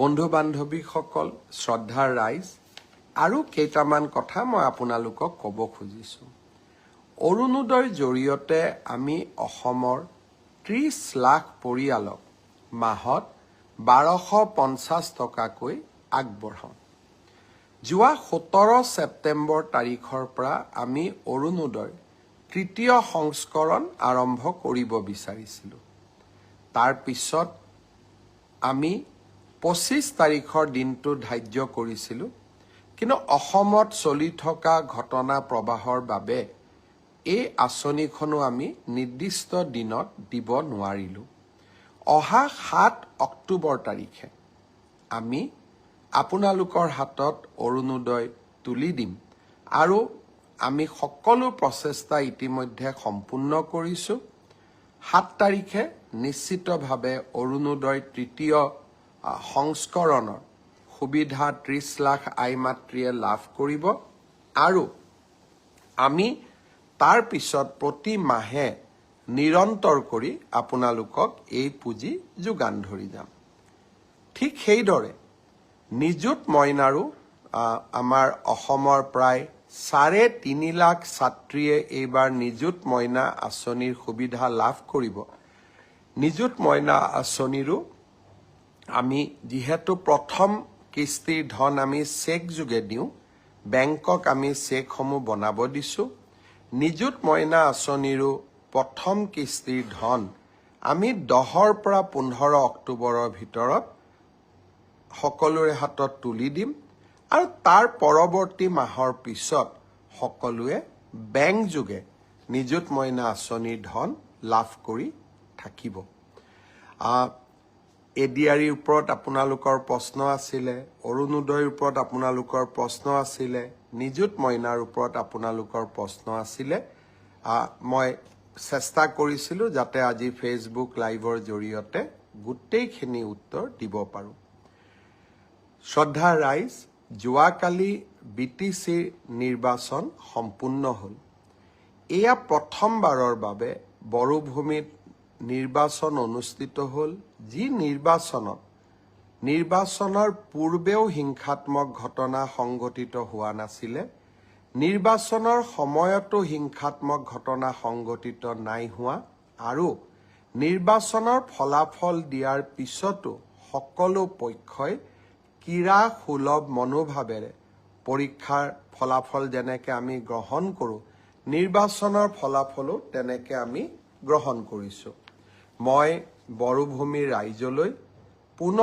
বন্ধু বান্ধৱীসকল, শ্ৰদ্ধাৰ ৰাইজ, আৰু কেইটামান কথা মই আপোনালোকক ক'ব খুজিছোঁ। অৰুণোদয়ৰ জৰিয়তে আমি অসমৰ 30 লাখ পৰিয়ালক মাহত 1250 টকাকৈ আগবঢ়াওঁ। যোৱা 17 ছেপ্টেম্বৰ তাৰিখৰ পৰা আমি অৰুণোদয়ৰ তৃতীয় সংস্কৰণ আৰম্ভ কৰিব বিচাৰিছিলোঁ। তাৰ পিছত আমি 25 তাৰিখৰ দিনটো ধাৰ্য কৰিছিলোঁ, কিন্তু অসমত চলি থকা ঘটনা প্ৰবাহৰ বাবে এই আঁচনিখনো আমি নিৰ্দিষ্ট দিনত দিব নোৱাৰিলোঁ। অহা 7 অক্টোবৰ তাৰিখে আমি আপোনালোকৰ হাতত অৰুণোদয় তুলি দিম আৰু আমি সকলো প্ৰচেষ্টা ইতিমধ্যে সম্পূৰ্ণ কৰিছোঁ। 7 তাৰিখে নিশ্চিতভাৱে অৰুণোদয় তৃতীয় সংস্কৰণৰ সুবিধা 30 লাখ আই মাতৃয়ে লাভ কৰিব আৰু আমি তাৰ পিছত প্ৰতি মাহে নিৰন্তৰ কৰি আপোনালোকক এই পুঁজি যোগান ধৰি যাম। ঠিক সেইদৰে নিযুত মইনাৰো আমাৰ অসমৰ প্ৰায় 3.5 লাখ ছাত্ৰীয়ে এইবাৰ নিযুত মইনা আঁচনিৰ সুবিধা লাভ কৰিব। নিযুত মইনা আঁচনিৰো আমি যিহেতু প্ৰথম কিস্তিৰ ধন আমি চেক যোগে দিওঁ, বেংকক আমি চেকসমূহ বনাব দিছোঁ। নিযুত মইনা আঁচনিৰো প্ৰথম কিস্তিৰ ধন আমি 10ৰ পৰা 15 অক্টোবৰৰ ভিতৰত সকলোৰে হাতত তুলি দিম আৰু তাৰ পৰৱৰ্তী মাহৰ পিছত সকলোৱে বেংক যোগে নিযুত মইনা আঁচনিৰ ধন লাভ কৰি থাকিব। এডিআৰিৰ ওপৰত আপোনালোকৰ প্ৰশ্ন আছিলে, অৰুণোদয়ৰ ওপৰত আপোনালোকৰ প্ৰশ্ন আছিলে, নিযুত মইনাৰ ওপৰত আপোনালোকৰ প্ৰশ্ন আছিলে। মই চেষ্টা কৰিছিলোঁ যাতে আজি ফেচবুক লাইভৰ জৰিয়তে গোটেইখিনি উত্তৰ দিব পাৰোঁ। শ্ৰদ্ধাৰ ৰাইজ, যোৱাকালি BTCৰ নিৰ্বাচন সম্পূৰ্ণ হ'ল। এয়া প্ৰথমবাৰৰ বাবে বড়োভূমিত নিৰ্বাচন অনুষ্ঠিত হ'ল, যি নিৰ্বাচনৰ পূৰ্বেও হিংসাত্মক ঘটনা সংঘটিত হোৱা নাছিলে, নিৰ্বাচনৰ সময়তো হিংসাত্মক ঘটনা সংঘটিত নাই হোৱা আৰু নিৰ্বাচনৰ ফলাফল দিয়াৰ পিছতো সকলো পক্ষই ক্ৰীড়াসুলভ মনোভাৱেৰে পৰীক্ষাৰ ফলাফল যেনেকৈ আমি গ্ৰহণ কৰোঁ, নিৰ্বাচনৰ ফলাফলো তেনেকৈ আমি গ্ৰহণ কৰিছোঁ। মই বড়োভূমিৰ ৰাইজলৈ পুনৰ